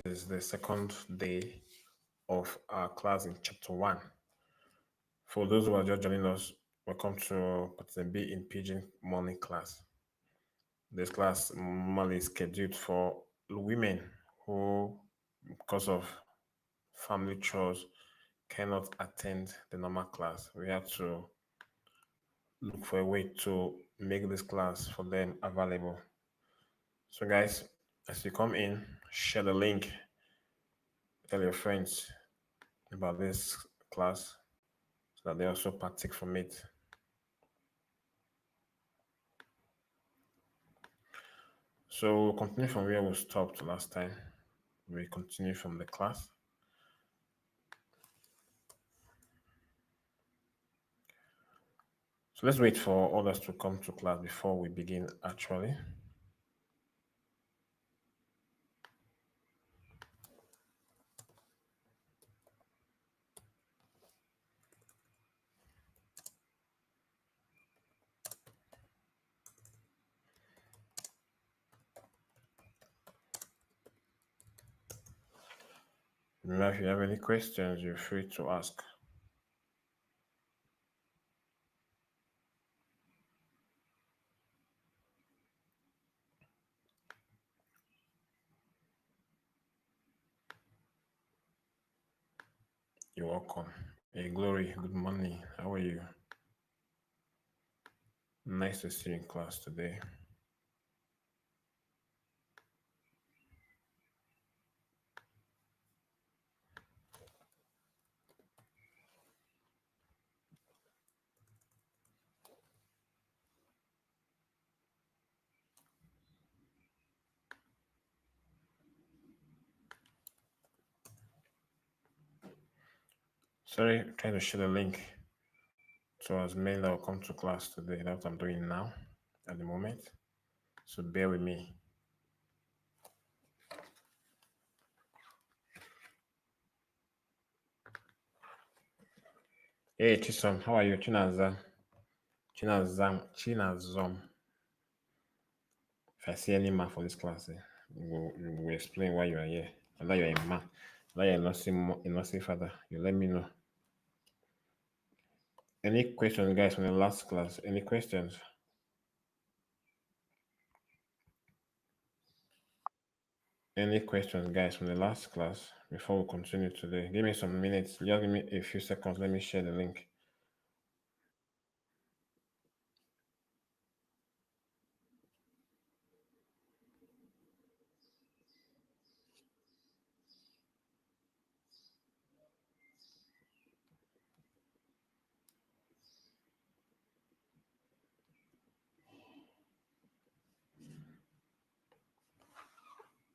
is the second day of our class in chapter 1. For those who are just joining us, welcome to Patente in pidgin morning class. This class normally is scheduled for women who, because of family chores, cannot attend the normal class. We have to look for a way to make this class for them available. So, guys, as you come in, share the link, tell your friends about this class so that they also partake from it. So we'll continue from where we stopped last time. We continue from the class. So let's wait for others to come to class before we begin actually. Remember, if you have any questions, you're free to ask. You're welcome. Hey, Glory, good morning. How are you? Nice to see you in class today. Sorry, trying to share the link to as many that will come to class today. That's what I'm doing now at the moment. So bear with me. Hey, Chisom, how are you? Chinazam. Chinazom. If I see any man for this class, you will explain why you are here. And that you're a man. That you're a nursing father. You let me know. Any questions, guys, from the last class? Any questions? Any questions, guys, from the last class before we continue today? Give me some minutes. Just give me a few seconds. Let me share the link.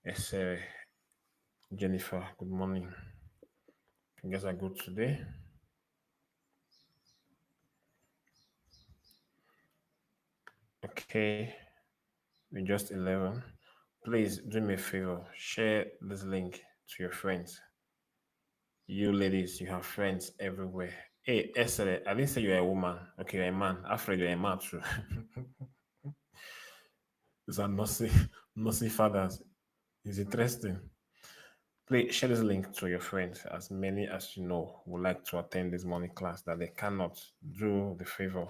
Yes, Jennifer, good morning. You guys are good today? Okay, we're just 11. Please do me a favor. Share this link to your friends. You ladies, you have friends everywhere. Hey, Esther, I didn't say you're a woman. Okay, you're a man. Afraid you're a man too. These are nosy fathers. It's interesting. Please share this link to your friends. As many as you know would like to attend this morning class that they cannot, do the favor.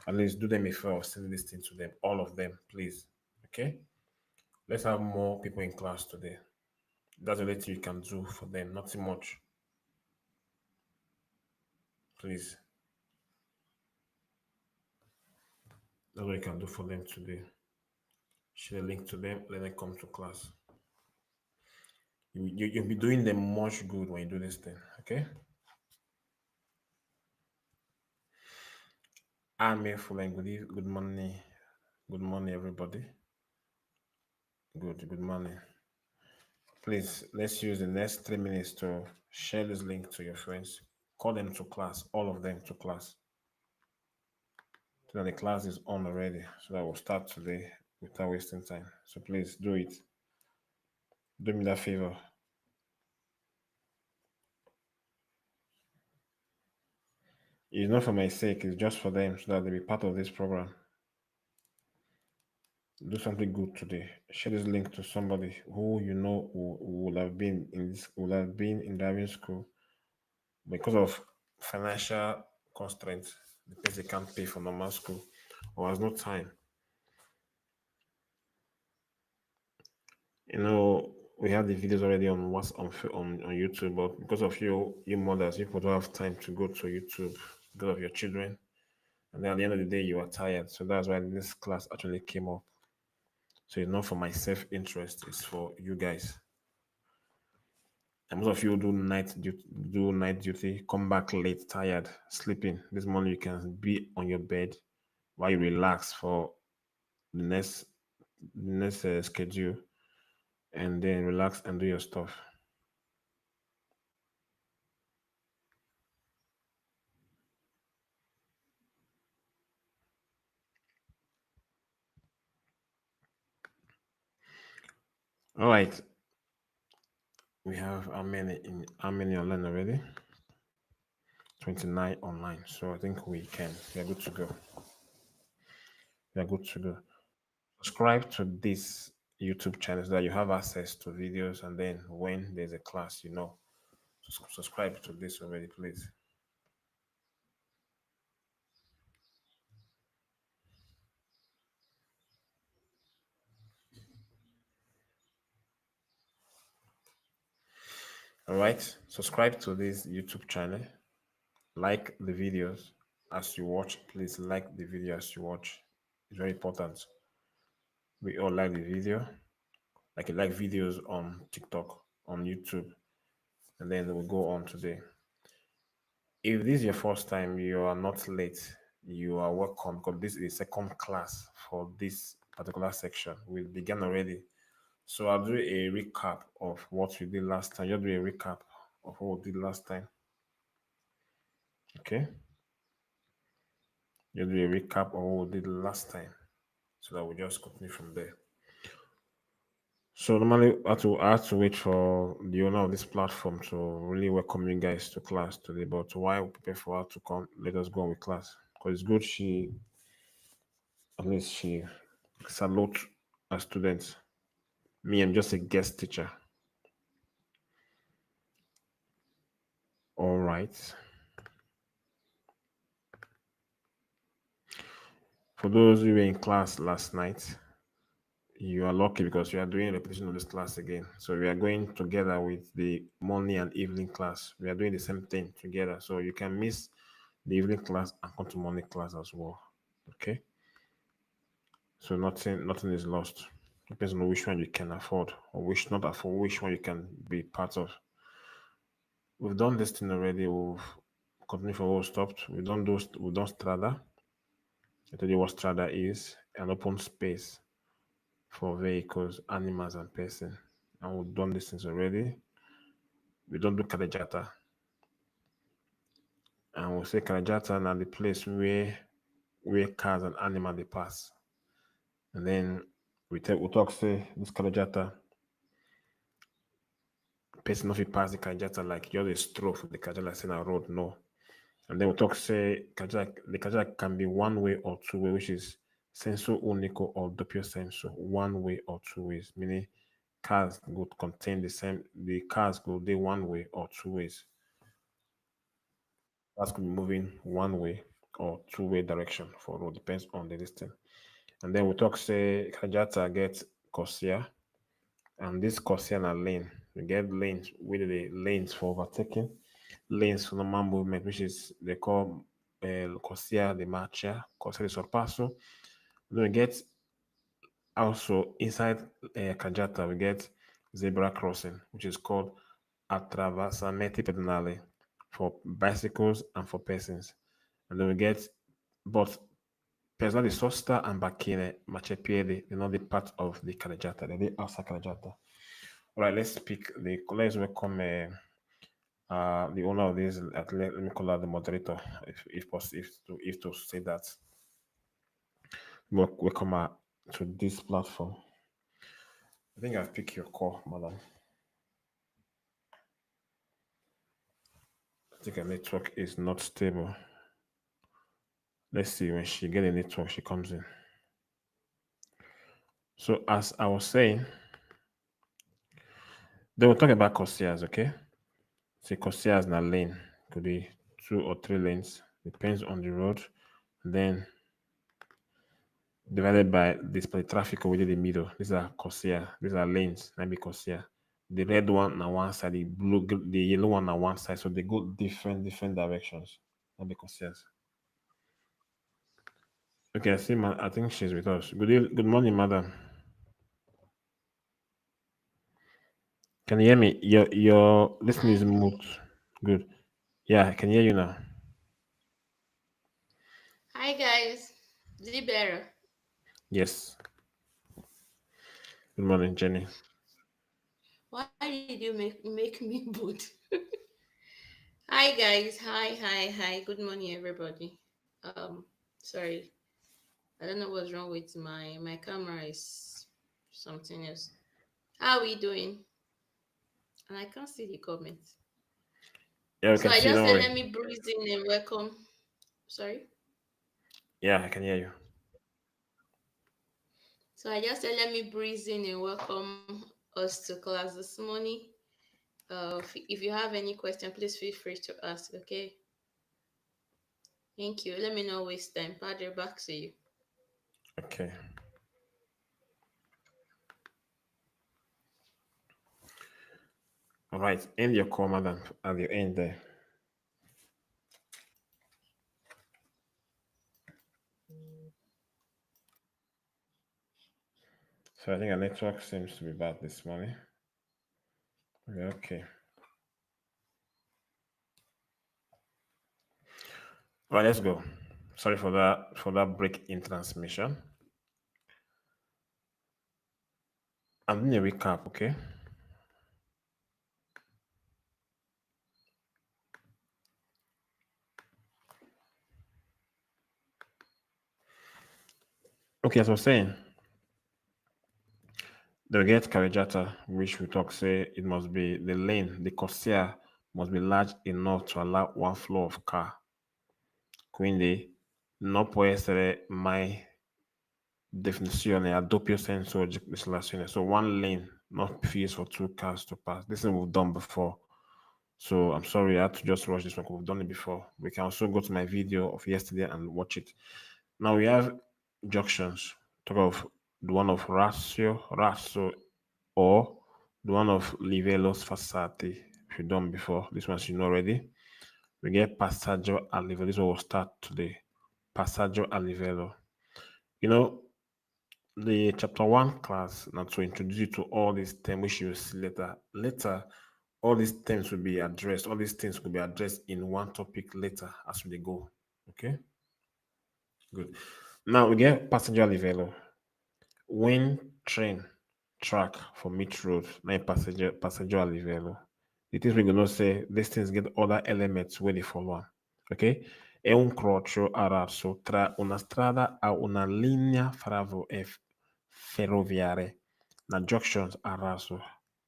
At least do them a favor of sending this thing to them. All of them, please. Okay? Let's have more people in class today. That's the little you can do for them. Nothing much. Please. That's what you can do for them today. Share a link to them, let them come to class. You'll be doing them much good when you do this thing, okay? I'm here for good morning. Good morning, everybody. Good morning. Please, let's use the next 3 minutes to share this link to your friends. Call them to class, all of them to class. So that the class is on already. So that we'll start today without wasting time. So please do it. Do me that favor. It's not for my sake, it's just for them so that they'll be part of this program. Do something good today. Share this link to somebody who you know who will have been in this will have been in driving school because of financial constraints, because they can't pay for normal school or has no time. We have the videos already on what's on YouTube, but because of you mothers, people don't have time to go to YouTube because of your children. And then at the end of the day, you are tired. So that's why this class actually came up. So it's not for my self interest, it's for you guys. And most of you do night duty, come back late, tired, sleeping. This morning you can be on your bed while you relax for the next schedule, and then relax and do your stuff. All right, we have how many online already? 29 online. So I think we are good to go. We are good to go. Subscribe to this YouTube channel so that you have access to videos, and then when there's a class, subscribe to this already, please. All right, subscribe to this YouTube channel. Like the videos as you watch. Please like the video as you watch. It's very important. We all like the video. Like you like videos on TikTok, on YouTube, and then we'll go on today. If this is your first time, you are not late. You are welcome because this is the second class for this particular section. We began already. So I'll do a recap of what we did last time. You'll do a recap of what we did last time. Okay? You'll do a recap of what we did last time. So that we just continue from there. So normally I have to wait for the owner of this platform to really welcome you guys to class today. But while we prepare for her to come, let us go on with class. Because it's good at least she salute her students. Me, I'm just a guest teacher. All right. For those who were in class last night, you are lucky because we are doing a repetition of this class again. So we are going together with the morning and evening class. We are doing the same thing together. So you can miss the evening class and come to morning class as well. Okay. So nothing is lost. Depends on which one you can afford or which not afford, which one you can be part of. We've done this thing already. We've continued from where we stopped. We've done Strada. I tell you what Strada is: an open space for vehicles, animals, and person. And we've done these things already. We don't do Kalejata. And we say Kalejata now the place where cars and animals they pass. And then we talk say this Kalejata person no fit pass the Kalejata like just a stroke for the Kalejata like say na road, no. And then we talk say the Kalejata can be one way or two way, which is senso unico or doppio senso, one way or two ways, meaning cars would contain the cars go dey one way or two ways. Cars could be moving one way or two-way direction for road, depends on the distance. And then we talk say Kajata get Corsia, and this Corsia na lane. We get lanes with the lanes for overtaking, lanes for normal movement, which is they call Corsia de Marcha, Corsia de Sorpasso. Then we get also inside Kajata, we get zebra crossing, which is called attraversamenti pedonali for bicycles and for persons. And then we get but personally sosta and bacchine marciapiede, they're not the part of the carreggiata, they're the outside carreggiata. All right, let's welcome the owner of this. Let me call her the moderator, if possible, if to say that. Welcome her to this platform. I think I've picked your call, madam. I think her network is not stable. Let's see when she get a network, she comes in. So as I was saying, they will talk about crossers, okay? Say crossers in a lane could be 2 or 3 lanes, depends on the road. Then divided by display traffic within the middle. These are corsair. These are lanes. That be corsair. The red one on one side, the the yellow one on one side. So they go different directions. That be corsairs. Okay, I see. I think she's with us. Good morning, madam. Can you hear me? Your listening is Hi, mute. Good. Yeah, I can hear you now. hi guys. Libera. Yes. Good morning, Jenny. Why did you make me boot? Hi guys. Hi. Good morning, everybody. Sorry, I don't know what's wrong with my camera. Is something else. How are we doing? And I can't see the comments. Yeah, we So can I see. just Don't said worry. let me breeze in and welcome. Sorry. Yeah, I can hear you. So I just said let me breeze in and welcome us to class this morning. If you have any question, please feel free to ask. Okay. Thank you. Let me not waste time. Padre, back to you. Okay. All right. End your call, madam. At the end there. So I think our network seems to be bad this morning. Okay. All right, let's go. Sorry for that break in transmission. I'm doing a recap, okay? Okay, as I was saying, the get carreggiata, which we talk say it must be the lane, the corsia must be large enough to allow one flow of car. Quindi non può essere mai definizione a doppio senso di legislazione. So one lane, not fees for 2 cars to pass. This thing we've done before. So I'm sorry, I had to just rush this one. We've done it before. We can also go to my video of yesterday and watch it. Now we have junctions. Talk of the one of ratio, or the one of livellos facati. If you've done before, this one you know already. We get passaggio a livello. This one will start today. Passaggio a livello. You know, the chapter one class now to introduce you to all these terms which you will see later. Later, all these terms will be addressed. All these things will be addressed in one topic later as we go. Okay, good. Now we get passenger livello. When train track for mid road, now passenger livello. The things we're gonna say, these things get other elements where they follow. Am. Ok? È un croccio a raso tra una strada a una linea ferroviaria. Now junctions a raso.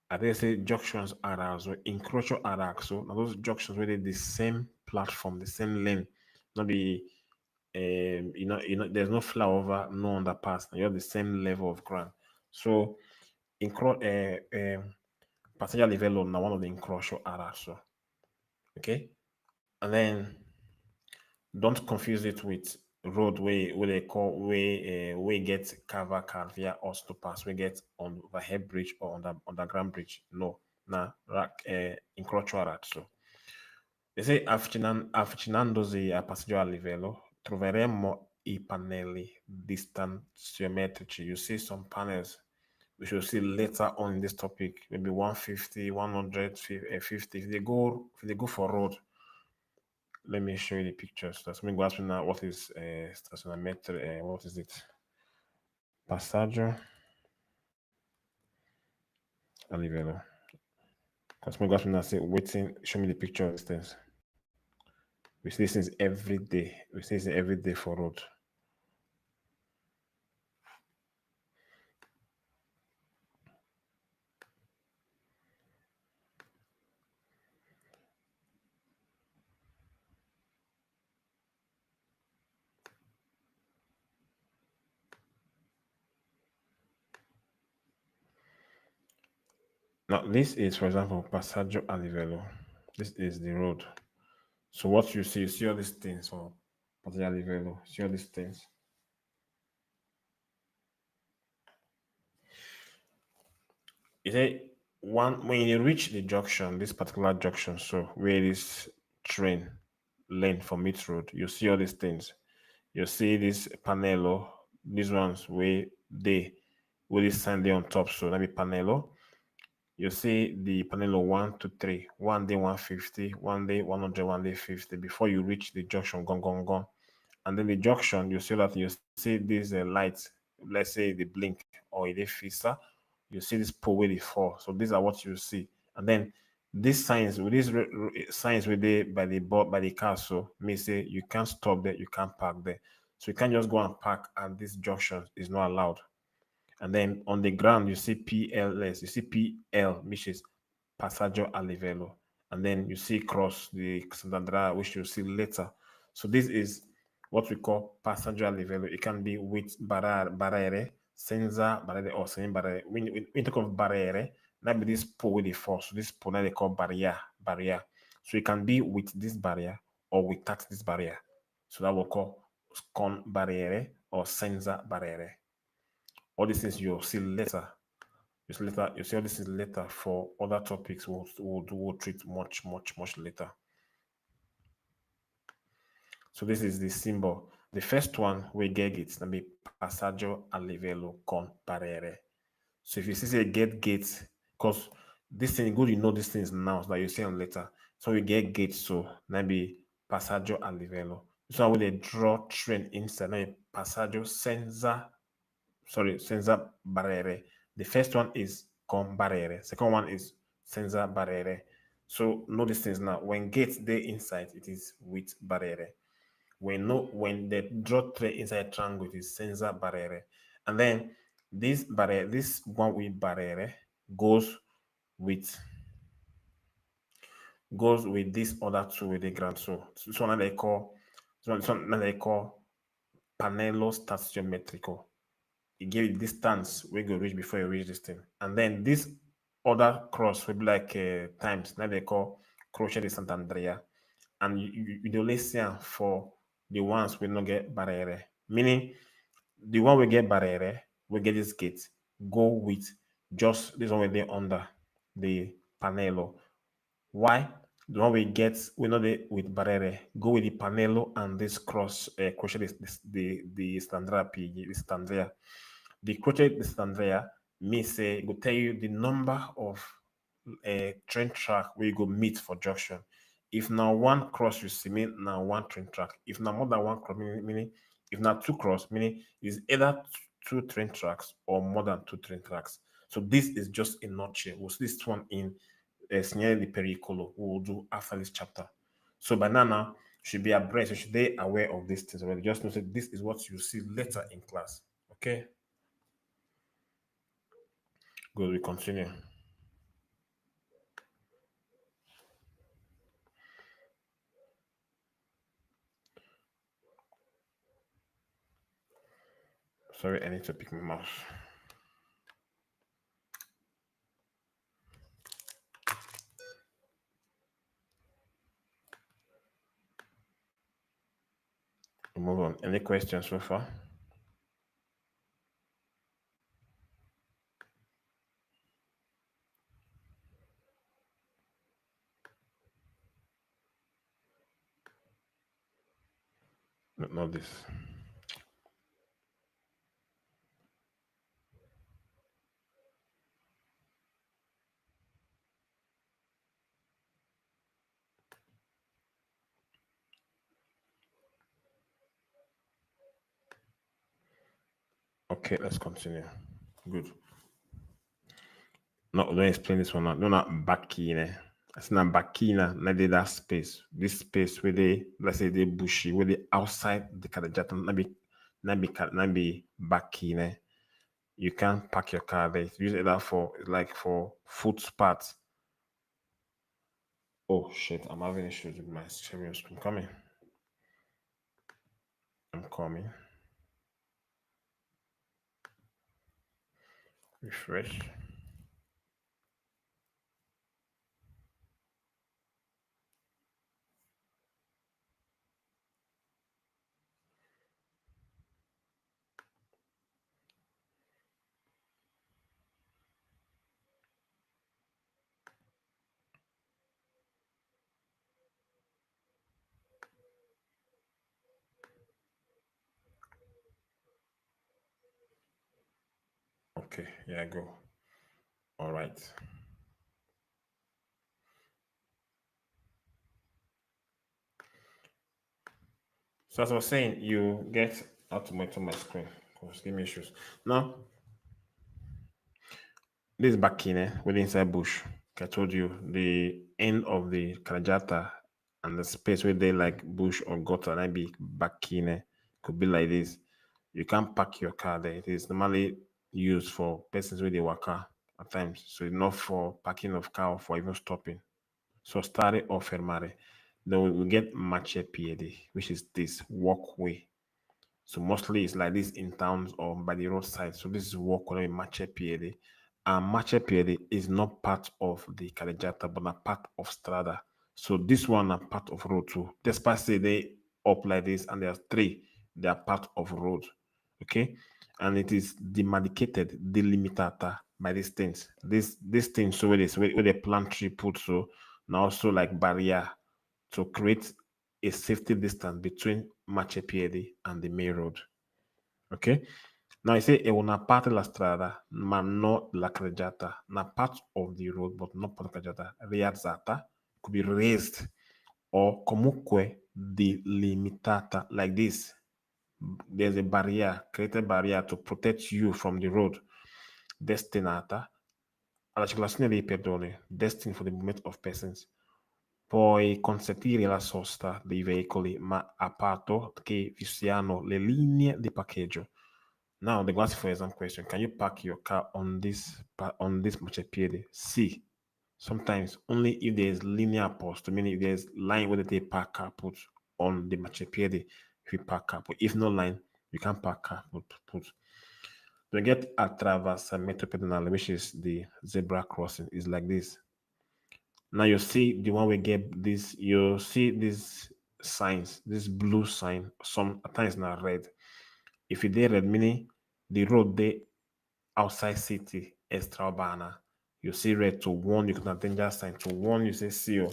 I did say junctions a raso, incrocio a raso. Now those junctions where they the same platform, the same lane, not be there's no flyover, no underpass. You're the same level of ground. So, passenger livello now one of the incrocio a raso. Okay, and then don't confuse it with roadway where they call way get cover car via us to pass. We get on overhead bridge or on the underground bridge. No, na incrocio a raso. E se avvicinandosi a passaggio a livello, troveremo I pannelli distanziometrici. You see some panels we should see later on in this topic, maybe 150, 100, 50. If they go for road, let me show you the pictures. That's me go ask me now what is stationometry, what is it? Passaggio a livello. Because me go ask me now say waiting, show me the picture of these things. We see these things every day. We see this every day for road. Now, this is, for example, Passaggio a livello. This is the road. So what you see all these things for Passaggio a livello. See all these things. You say one when you reach the junction, this particular junction, so where this train lane for mid road, you see all these things. You see this panelo, these ones where they will this sign there on top, so that be panelo. You see the panelo 1 to 3, 1 day 150, 1 day 100, 1 day 50 before you reach the junction, gone, gone, gone. And then the junction, you see that you see these lights, let's say the blink or the fissa, you see this pole where they fall. So these are what you see. And then these signs, with these signs where they by the board by the castle, may say you can't stop there, you can't park there. So you can't just go and park and this junction is not allowed. And then on the ground, you see PLS, you see PL, which is Passaggio a livello. And then you see cross the Sant'Andrea, which you'll see later. So this is what we call Passaggio a livello. It can be with barriere, senza barriere, or senza barriere. When you talk of barriere, that be this pole with the force. So this pole that they call barrier. So it can be with this barrier or without this barrier. So that we'll call con barriere or senza barriere. All these things you'll see later. You see all this is later for other topics we'll treat much later. So this is the symbol. The first one we get it, that be passaggio a livello con parere. So if you see say get gate, because this thing good, you know these things now so that you see them later. So we get gate, so that be passaggio a livello. So when they draw train inside, that be passaggio senza barriere. The first one is con barriere. Second one is senza barriere. So know these things now. When gates they inside, it is with barriere. When they draw three inside triangle, it is senza barriere. And then this one with barriere goes with this other two with the ground. So this one they call panello staziometrico. It give you distance we go reach before you reach this thing. And then this other cross will be like times. Now they call Croce di Sant'Andrea. And you only see am for the ones we not get barriere. Meaning the one we get barriere, we get this gate, go with just this one we there under the panello. Why? The one we know the with barriere, go with the panello and this cross crochet the standard PG, the standard. The crochet the standard may say go tell you the number of train track where you go meet for junction. If now one cross you see mean now one train track. If now more than one cross meaning if now two cross meaning is either two train tracks or more than two train tracks. So this is just a nutshell. We'll see this one in Segnale di pericolo we will do after this chapter. So by now should be abreast, you should be aware of these things already. Just know that this is what you see later in class. Okay, good. We continue. Sorry, I need to pick my mouse. We move on. Any questions so far? No, not this. Okay, let's continue. Good. No, don't explain this one now. No, not bacchine. It's not bacchina, not that space. This space where they, let's say, they bushy, where they outside the carriagata, not be bacchine. You can't park your car there. Use it that for like for footpath. Oh shit, I'm having issues with my stereo screen. Coming. I'm coming. Refresh. Okay, yeah, go. All right. So as I was saying, you get out to my screen. Cause give me issues. Now, this is Bakine with inside bush. Like I told you, the end of the Karajata and the space where they like bush or gutter, that be Bakine. Could be like this. You can't park your car there. It is normally used for persons with they work at times. So it's not for parking of car or for even stopping. So stare or fermare. Then we get marciapiede, which is this walkway. So mostly it's like this in towns or by the roadside. So this is walkway marciapiede. And marciapiede is not part of the carreggiata, but a part of strada. So this one are part of road too. Despite say they up like this and there's three, they are part of road. Okay, and it is demarcated, delimitada by these things. This thing so where the plant tree put so now also like barrier to create a safety distance between marciapiede and the main road. Ok? Now I say è una parte della strada, ma non la carreggiata. Una part of the road, but not part of la carreggiata. Rialzata could be raised or comunque delimitata like this. There's a barrier, created barrier to protect you from the road. Destinata alla circolazione dei pedoni, destined for the movement of persons. Puoi consentire la sosta dei veicoli, ma a patto che vi siano le linee di parcheggio. Now, the glass for example question: can you park your car on this marciapiede? See, sometimes only if there's linear post, meaning if there's line where they park car put on the marciapiede, if you park car put. If no line, you can't park car put. To get attraversamento pedonale, which is the zebra crossing, is like this. Now you see the one we get this, you see these signs, this blue sign, some at times not red. If it they red, meaning the road they outside city, extra urbana, you see red to warn you can danger sign to warn you say see you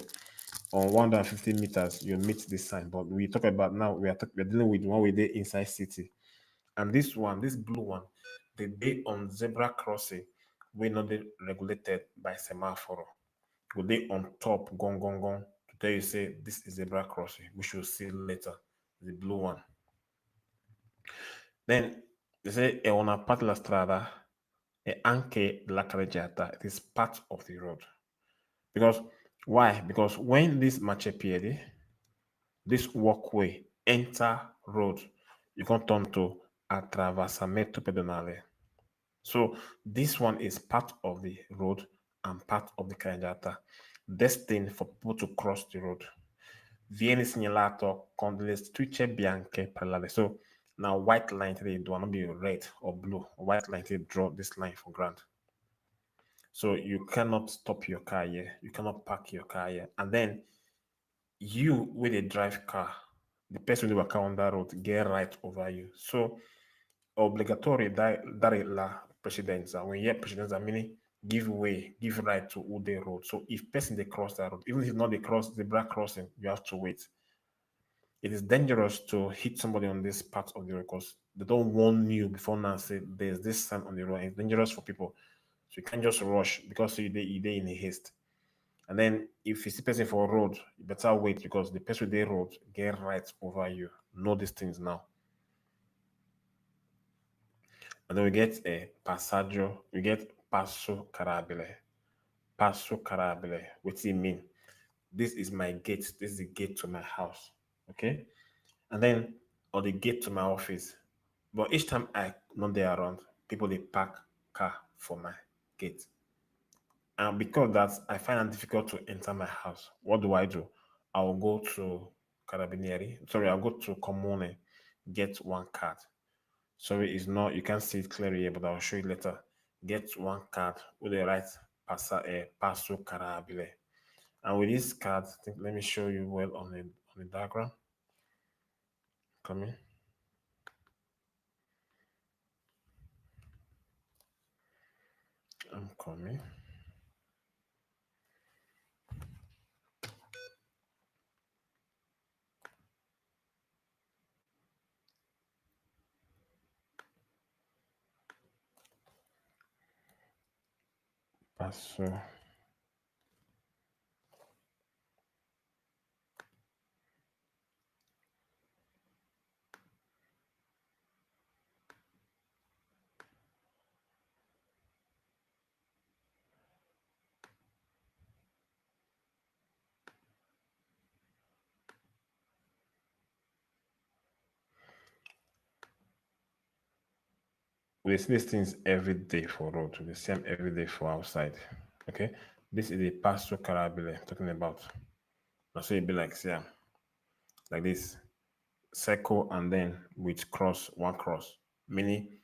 on 150 meters, you meet this sign. But we talk about now, we're dealing with one way they inside city. And this one, this blue one, the day on zebra crossing, we not be regulated by semaphore. Go they on top, gong, to tell you, say, this is zebra crossing. We should see later, the blue one. Then, they say, è una parte della strada e anche la carreggiata. It is part of the road. Because, why? Because when this marciapiede, this walkway, enter road, you can turn to attraversamento pedonale. So this one is part of the road and part of the carreggiata, destined for people to cross the road. Viene segnalato con delle strisce bianche parallele. So now white line today do not be red or blue. White line today draw this line for ground. So you cannot stop your car here. You cannot park your car here. And then you with a drive car, the person who walk on that road get right over you. So obligatory dare la precedenza. When you hear precedenza, meaning give way, give right to who they road. So if person they cross that road, even if not they cross the black crossing, you have to wait. It is dangerous to hit somebody on this part of the road because they don't warn you before now say there's this sign on the road. It's dangerous for people. So you can't just rush because you're in a haste. And then if you see person for a road, you better wait because the person they road get right over you. Know these things now. And then we get a passaggio, we get passo carabile. Passo carabile. What do you mean? This is my gate. This is the gate to my house. Okay? And then or the gate to my office. But each time I not there around, people they park car for my gate. And because that I find it difficult to enter my house. What do? I'll go to Carabinieri. Sorry, I'll go to Comune, get one card. Sorry, it's not, you can't see it clearly here, but I'll show you later. Get one card with the right passo carabile. And with this card, I think, let me show you well on the diagram. Coming. I'm coming. passo we see these things every day for road. We see them every day for outside. Okay, this is the passo carabile talking about. Now, so it be like, see, like this circle and then with cross, one cross. Meaning,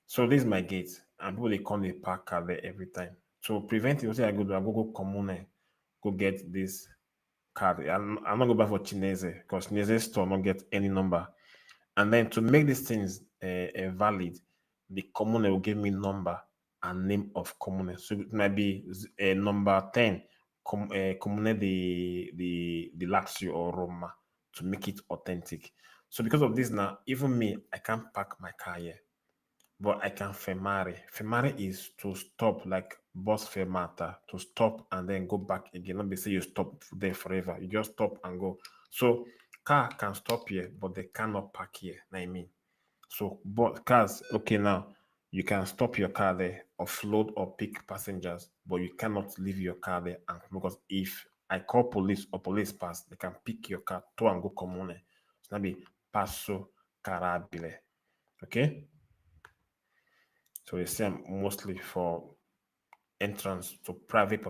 so this is my gate, and people they come they park car there every time. So prevent it, say I go commune, go get this card. I'm not go back for Chinese because Chinese store not get any number. And then to make these things valid, the commune will give me number and name of commune. So it might be number 10, commune the Lazio or Roma to make it authentic. So because of this now, even me, I can't park my car here, but I can fermare. Fermare is to stop, like bus fermata, to stop and then go back again. Not be say you stop there forever. You just stop and go. So car can stop here, but they cannot park here. Know what I mean? So, but cars, okay, now you can stop your car there, offload or pick passengers, but you cannot leave your car there. And because if I call police or police pass, they can pick your car to and go comune. So that be passo carabile. Okay? So they say mostly for entrance to private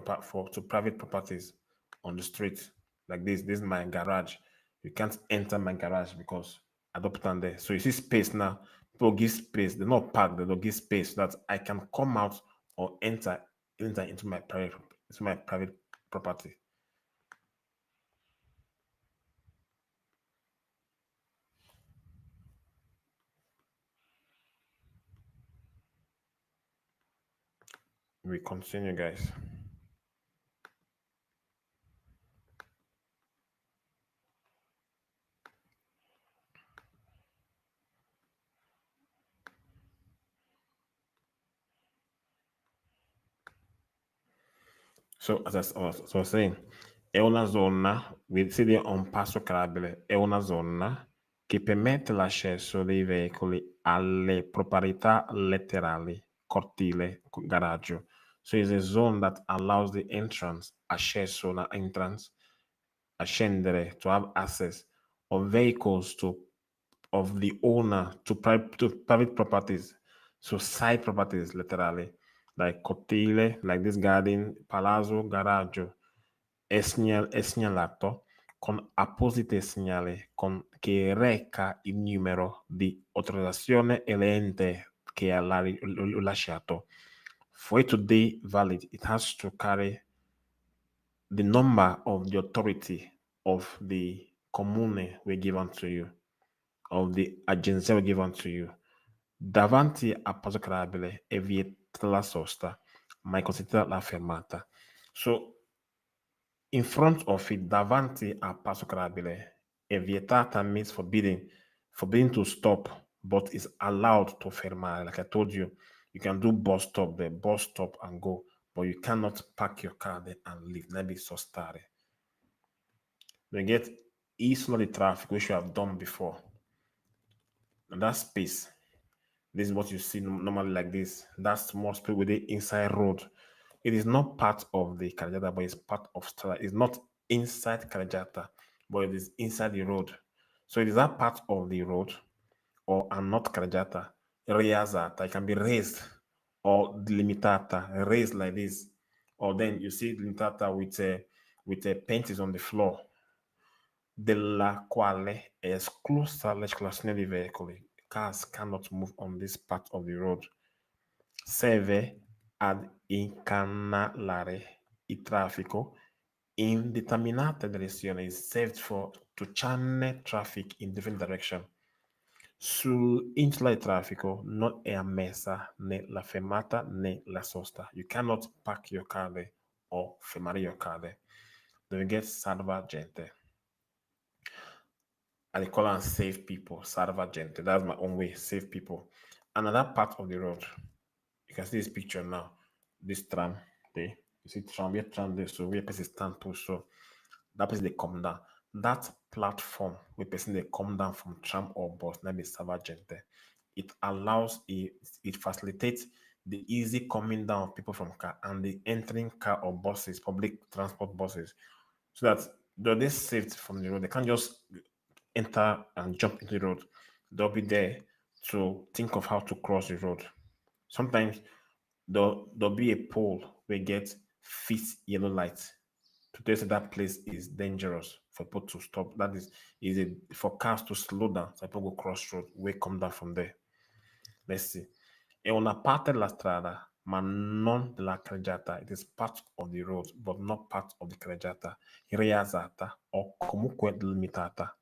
properties on the street. Like this. This is my garage. You can't enter my garage because I don't put on there. So you see space now. People give space. They not park. They don't give space so that I can come out or enter into my private property. We continue, guys. So, as I was saying, è una zona, we see there on passo carabile, è una zona che permette l'accesso dei veicoli alle proprietà letterali, cortile, garage. So it's a zone that allows the entrance, accesso, na entrance, ascendere, to have access of vehicles of the owner to private properties, so side properties literally, like cortile, like this garden, palazzo, garage, è segnalato con apposite segnale che reca il numero di autorizzazione e l'ente che l'ha lasciato. For it to be valid, it has to carry the number of the authority of the comune were given to you, of the agenzia were given to you. Davanti a passo carabile è vietata la sosta, ma è consentita la fermata. So, in front of it, davanti a passo carabile è vietata means forbidden to stop, but is allowed to fermare. Like I told you, you can do bus stop there, bus stop and go, but you cannot park your car there and leave. Maybe sostare. They get easily the traffic, which you have done before. And that space, this is what you see normally like this. That's more space with the inside road. It is not part of the carreggiata, but it's part of strada. It's not inside carreggiata, but it is inside the road. So it is that part of the road, or and not carreggiata, rialzata. It can be raised or delimitata, raised like this, or then you see delimitata with a paint on the floor, della quale è esclusa la circolazione di veicoli. Cars cannot move on this part of the road. Serve ad incanalare il traffico in determinate direzioni. Is served for to channel traffic in different direction. Sull'isola di traffico non è ammessa né la fermata né la sosta. You cannot park your car there or fermare your car there. Then you get salva gente. I call them save people, salva gente. That's my own way, save people. Another part of the road, you can see this picture now, this tram. There. You see tram, where tram there, so where person stand push, so that person they come down. That platform where person they come down from tram or bus, now be server gente. It allows it facilitates the easy coming down of people from car and the entering car or buses, public transport buses, so that they're saved from the road. They can't just enter and jump into the road. They'll be there to think of how to cross the road. Sometimes there'll be a pole where get fixed yellow light to tell you that place is dangerous for people to stop. That is a for cars to slow down so people go cross road, we come down from there. Let's see. È una parte della strada, ma non della carreggiata. It is part of the road, but not part of the carreggiata, rialzata o comunque limitata.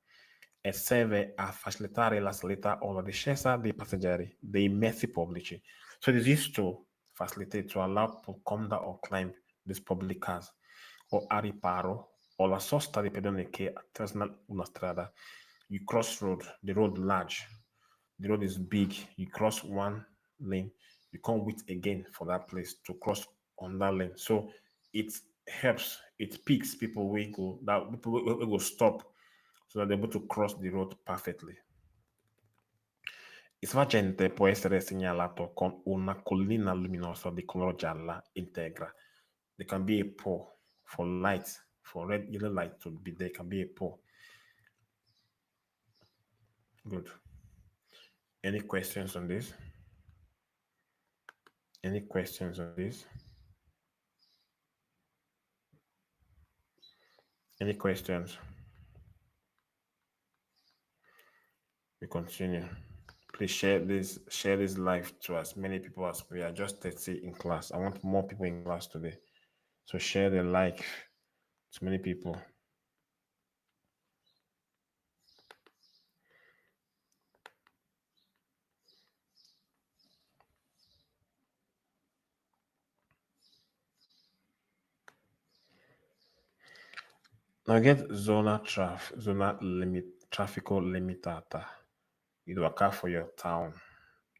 E serve a facilitare la salita o la discesa dei passeggeri, dei mezzi pubblici. So it is used to facilitate, to allow people to come down or climb these public cars, o a riparo, o la sosta di pedoni che attraversano una strada. You cross road, the road large, the road is big, you cross one lane, you can't wait again for that place to cross on that lane. So it helps, it picks people we go that people will go stop so that they're able to cross the road perfectly. Il sorgente può essere segnalato con una collina luminosa di colore gialla integra. There can be a pole for light, for red yellow light to be there, can be a pole. Good. Any questions on this? Any questions on this? Any questions? We continue. Please share this live to as many people as we are just 30 in class. I want more people in class today. So share the live to many people. Now get zona traffico limitata. You waka for your town.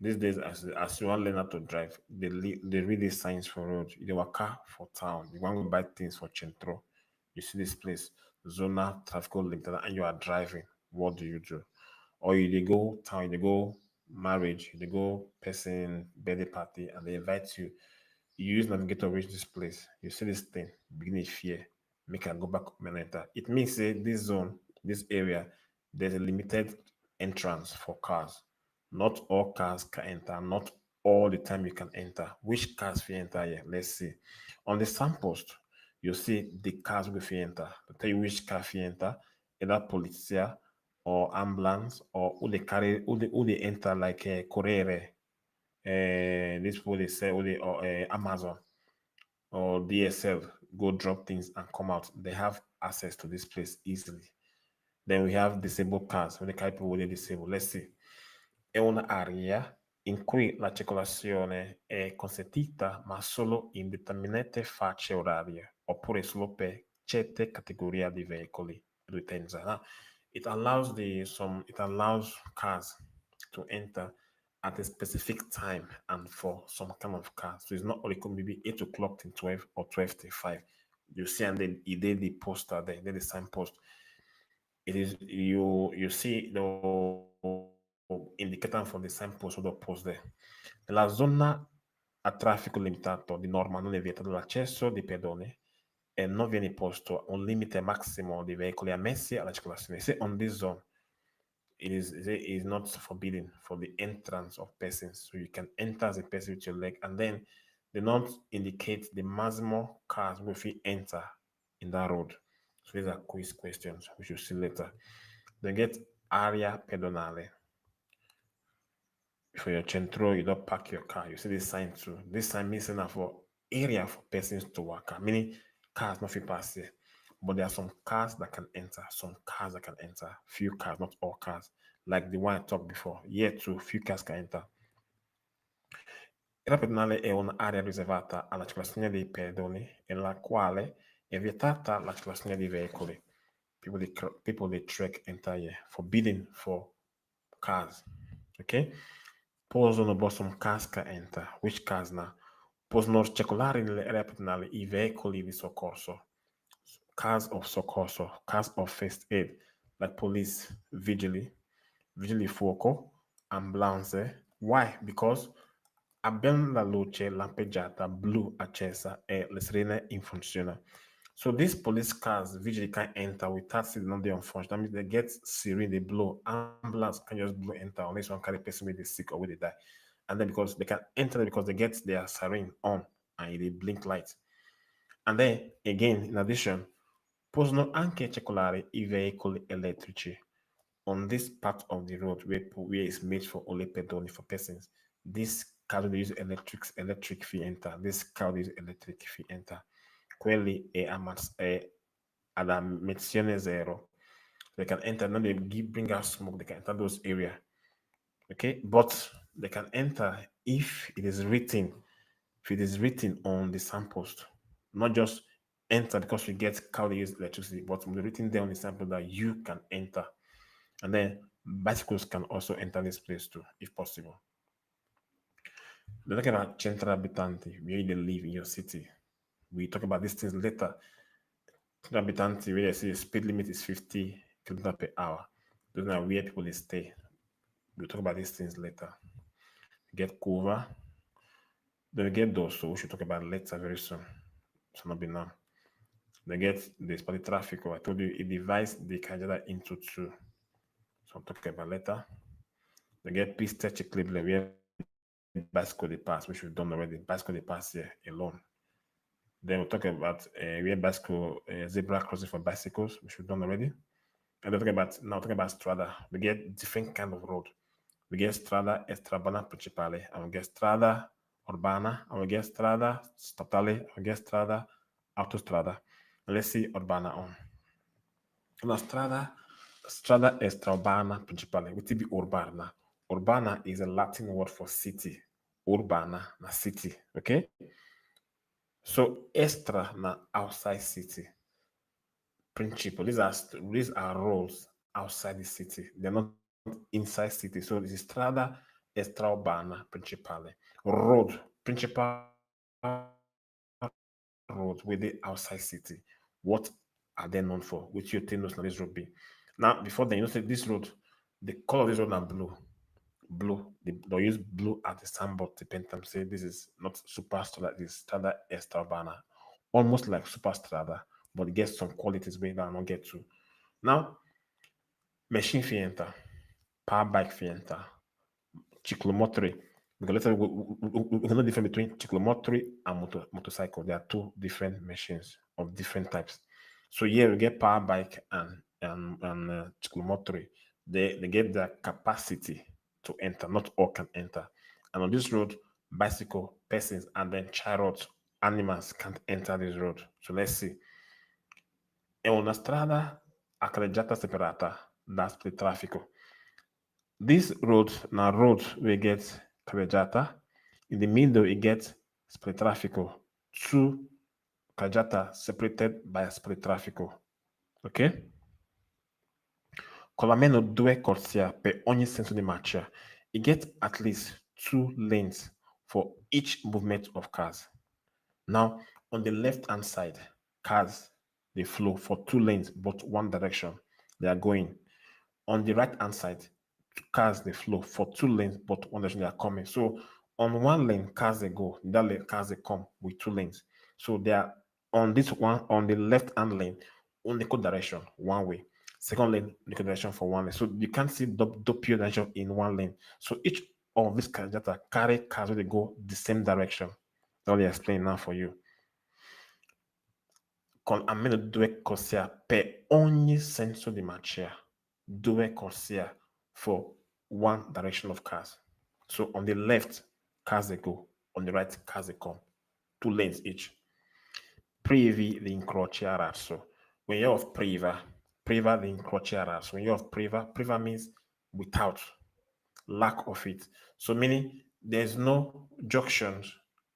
These days, as you want learn how to drive, they read the signs for road. You dey waka for town. You want to buy things for Centro. You see this place, zona traffico limitata, and you are driving. What do you do? Or you dey go town, you dey go marriage, you dey go person birthday party, and they invite you. You use navigator reach this place. You see this thing, begin to fear. Make I go back up and enter. It means say this zone, this area, there's a limited entrance for cars. Not all cars can enter. Not all the time you can enter. Which cars will enter here? Let's see. On the signpost, you see the cars will enter. To tell you which car will enter, either policia or ambulance or who they carry, who they enter like a Corriere. This people they say, who they or Amazon or DSL go drop things and come out. They have access to this place easily. Then we have disabled cars when the carry people with disabled. Let's see. È un'area in cui la circolazione è consentita ma solo in determinate fasce orarie oppure solo per certe categorie di veicoli di utenza. It allows cars to enter at a specific time and for some kind of car. So it's not only could be 8 o'clock till 12 or 12 till 5. You see, and then it did the poster there, the signpost. It is you see the indicator for the signpost or the post there. Nella zona a traffico limitato di norma non è vietato l'accesso di pedoni e non viene posto un limite massimo di veicoli ammessi alla circolazione. Se on this zone it is not forbidden for the entrance of persons. So you can enter as a person with your leg, and then they not indicate the maximum cars will fit enter in that road. So these are quiz questions we should see later. Then get area pedonale. For your centro, you don't park your car. You see this sign too. This sign means enough for area for persons to walk, meaning cars not fit pass here. But there are some cars that can enter, some cars that can enter, few cars, not all cars. Like the one I talked before. Here too, few cars can enter. La pedonale è un'area riservata alla circolazione dei pedoni nella quale è vietata la circolazione dei veicoli. People they trek enter here. Forbidden for cars. Okay? Pause on the bottom, cars can enter. Which cars now? possono circolare nell'area pedonale i veicoli di soccorso, cars of soccorso, cars of first aid, like police, vigili fuoco, ambulanze. Why? Because abbiamo la luce lampeggiata blu accesa e le sirene in funzione. So these police cars visually can't enter without signal they on function. That means they get siren, they blow. Ambulance can just blow enter unless one carry person with they sick or with they die. And then because they can enter because they get their siren on and they blink light. And then again, in addition, possono anche circolare I veicoli elettrici on this part of the road where it's made for only pedoni for persons. This car will use electric fee enter. This car will use electric fee enter. Quelli è ad ammissione zero. They can enter, now they bring out smoke, they can enter those area. Okay, but they can enter if it is written on the signpost, not just enter because we get how they use electricity, but written there on the signpost that you can enter. And then bicycles can also enter this place too, if possible. We're talking about central abitanti, where they live in your city. We talk about these things later. Central abitanti, where they say the speed limit is 50 kilometers per hour. Those are where people they stay. We'll talk about these things later. Get cover. Then we get those, so we should talk about later very soon. So not be now. They get the spotty traffic. I told you it divides the Kajada into two. So I'm talking about later. They get piste cyclable where bicycle they pass, which we've done already. Bicycle they pass here alone. Then we'll talk about where bicycle zebra crossing for bicycles, which we've done already. And now talking about strada. We get different kind of road. We get strada extrabana principale, and we get strada urbana, and we get strada statale, and we get strada autostrada. And let's see urbana on. Una strada extraurbana principale, which be urbana. Urbana is a Latin word for city. Urbana na city, okay? So extra na outside city. Principal, these are roads outside the city. They're not inside city. So this is strada extraurbana principale. Road, principal road with the outside city. What are they known for? Which you think knows now this road be? Now, before then, say this road, the color of this road are blue. Blue. They'll use blue at the signboard to paint them. Say this is not super strada, this is strada extraurbana. Almost like super strada, but it gets some qualities we that I not get to. Now, machine fienta, power bike fienta, cyclomotory. Because later we know the difference between cyclomotory and motorcycle. There are two different machines of different types. So here we get power bike and cyclomotory. They get their capacity to enter. Not all can enter. And on this road, bicycle, persons, and then chariots, animals can't enter this road. So let's see. È una strada a carreggiata separata da split traffico. This road now road we get carreggiata. In the middle, it gets split traffico. Two carreggiata separated by split traffico. Ok? Con almeno due corsie per ogni senso di marcia. It gets at least two lanes for each movement of cars. Now, on the left-hand side, cars, they flow for two lanes, but one direction. They are going. On the right-hand side, cars, they flow for two lanes, but one direction they are coming. So on one lane, cars, they go. In that lane, cars, they come with two lanes. So they are on this one, on the left-hand lane, only go direction, one way. Second lane, the direction for one lane. So you can't see double direction in one lane. So each of these cars that carry cars, they go the same direction. I'll explain now for you. Con almeno due corsie per ogni senso di marcia. Due corsie for one direction of cars. So on the left, cars they go. On the right, cars they come. Two lanes each. Privi di incrociarasso. When you're of priva di incrociarasso. When you're of priva means without, lack of it. So meaning there's no junctions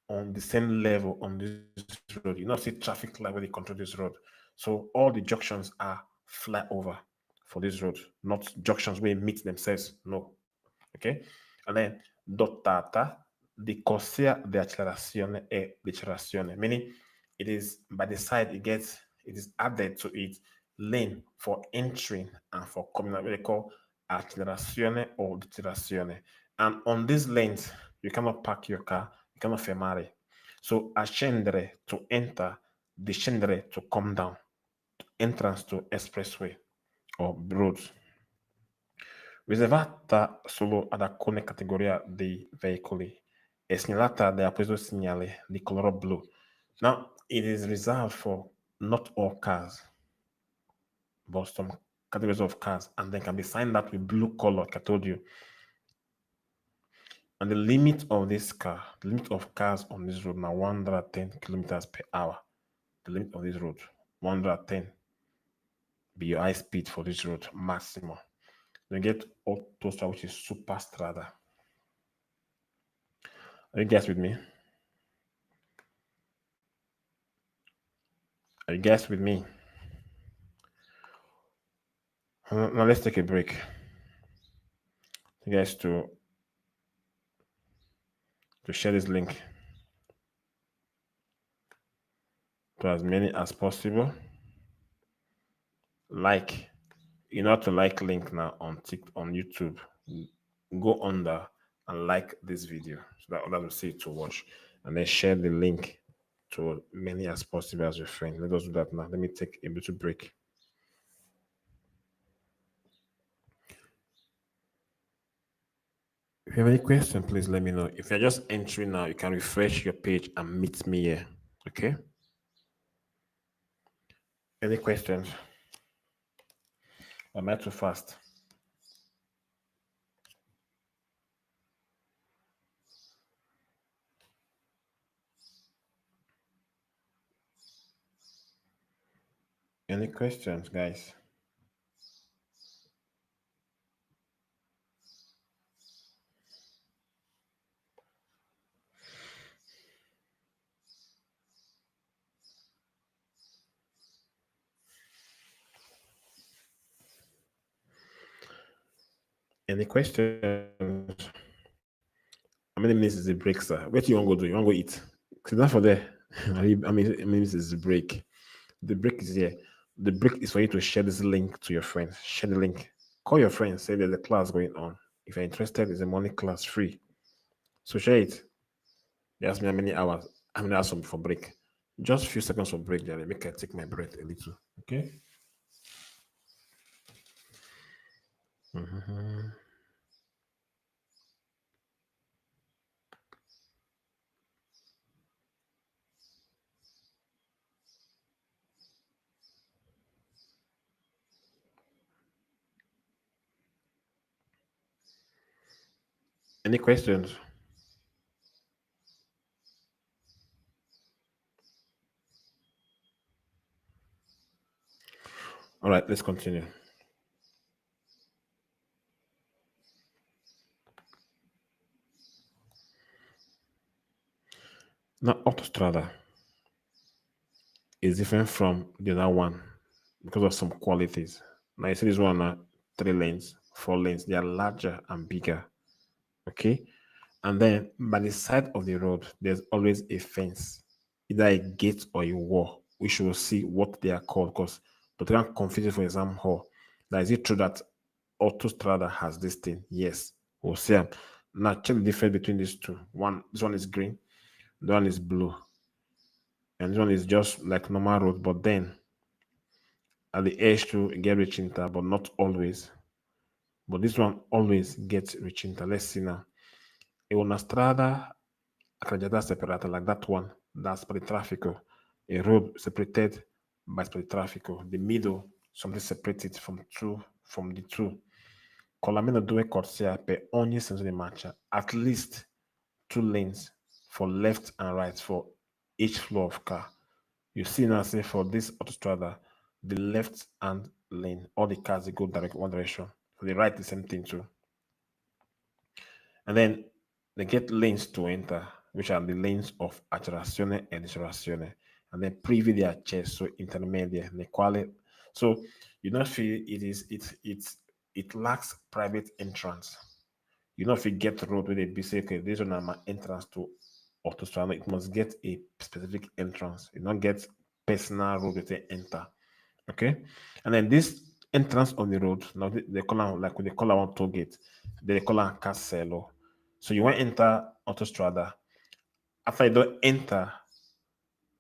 on the same level on this road. You not see traffic light where they control this road. So all the junctions are flyover for this road, not junctions where they meet themselves. No. Okay. And then dotata di corsia di accelerazione e decelerazione, meaning it is by the side it is added to it lane for entering and for coming out, what they call accelerazione or decelerazione. And on these lanes, you cannot park your car, you cannot fermare. So ascendere to enter, descendere to come down, entrance to expressway or roads. Riservata solo ad alcune categorie di veicoli e segnalata da apposito segnale di colore blu. Now, it is reserved for not all cars, but some categories of cars, and then can be signed up with blue color, like I told you. And the limit of cars on this road now 110 kilometers per hour. The limit of this road, 110 be your high speed for this road, maximum. Then get autostrada, which is super strada. Are you guys with me? Are you guys with me? Now let's take a break. You guys to share this link to as many as possible. Like, you know how to like link now on YouTube. Go under and like this video so that others will see it to watch, and then share the link to many as possible as your friend. Let us do that now. Let me take a little break. If you have any question, please let me know. If you're just entering now, you can refresh your page and meet me here. Okay? Any questions? Am I too fast? Any questions, guys? Any questions? How many minutes is the break, sir? Where do you want to go do? You want to go eat? Sit down for there. How many minutes is the break? The break is here. The break is for you to share this link to your friends. Share the link. Call your friends. Say there's a class going on. If you're interested, it's a morning class free. So share it. They ask me how many hours. How many hours for break? Just a few seconds for break, Jerry. Make I take my breath a little. Okay. Mhm. Any questions? All right, let's continue. Now, Autostrada is different from the other one because of some qualities. Now, you see this one, 3 lanes, 4 lanes, they are larger and bigger. Okay. And then by the side of the road, there's always a fence, either a gate or a wall. We should see what they are called because but they can confuse it for exam hall. Now, is it true that Autostrada has this thing? Yes. We'll see. Now check the difference between these two. This one is green, the one is blue, and this one is just like normal road, but then at the edge to get Rechinta, but not always. But this one always gets Rechinta. Let's see now. E una strada accreditata separata, like that one, that's per il traffico. A road separated by per il traffico. The middle, something separated from the two. Con almeno 2 corsie per ogni senso di marcia. At least 2 lanes for left and right for each flow of car. You see now, say for this autostrada, the left hand lane, all the cars they go direct one direction. For the right, the same thing too. And then they get lanes to enter, which are the lanes of accelerazione e decelerazione. And then preview the accesso intermedia, the quale. So you don't feel it lacks private entrance. You know, if you get road where they be say, okay, this one is my entrance to autostrada, it must get a specific entrance. You don't get personal road where they enter. Okay, and then this entrance on the road now they call am like when they call am toll gate, they call am caselo. So you want to enter autostrada. After you don't enter,